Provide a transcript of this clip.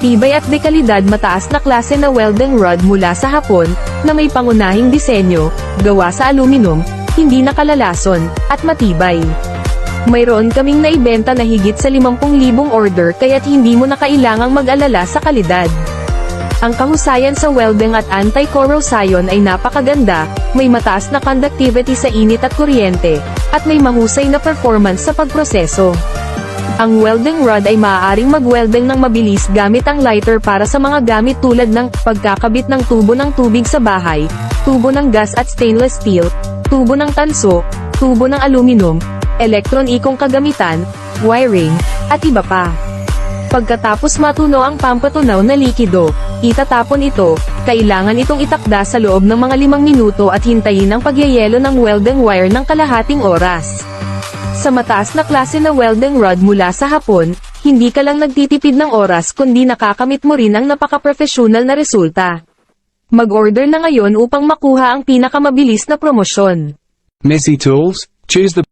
matibay at dekalidad mataas na klase na welding rod mula sa Hapon, na may pangunahing disenyo, gawa sa aluminum, hindi nakalalason, at matibay. Mayroon kaming naibenta na higit sa 50,000 order kaya't hindi mo na kailangang mag-alala sa kalidad. Ang kahusayan sa welding at anti-corrosion ay napakaganda, may mataas na conductivity sa init at kuryente, at may mahusay na performance sa pagproseso. Ang welding rod ay maaaring mag-welding ng mabilis gamit ang lighter para sa mga gamit tulad ng pagkakabit ng tubo ng tubig sa bahay, tubo ng gas at stainless steel, tubo ng tanso, tubo ng aluminum, elektronikong kagamitan, wiring, at iba pa. Pagkatapos matunaw ang pampatunaw na likido, itatapon ito, kailangan itong itakda sa loob ng mga 5 minuto at hintayin ang pagyayelo ng welding wire ng kalahating oras. Sa mataas na klase na welding rod mula sa Hapon, hindi ka lang nagtitipid ng oras kundi nakakamit mo rin ang napaka-professional na resulta. Mag-order na ngayon upang makuha ang pinakamabilis na promosyon. Messi Tools, choose the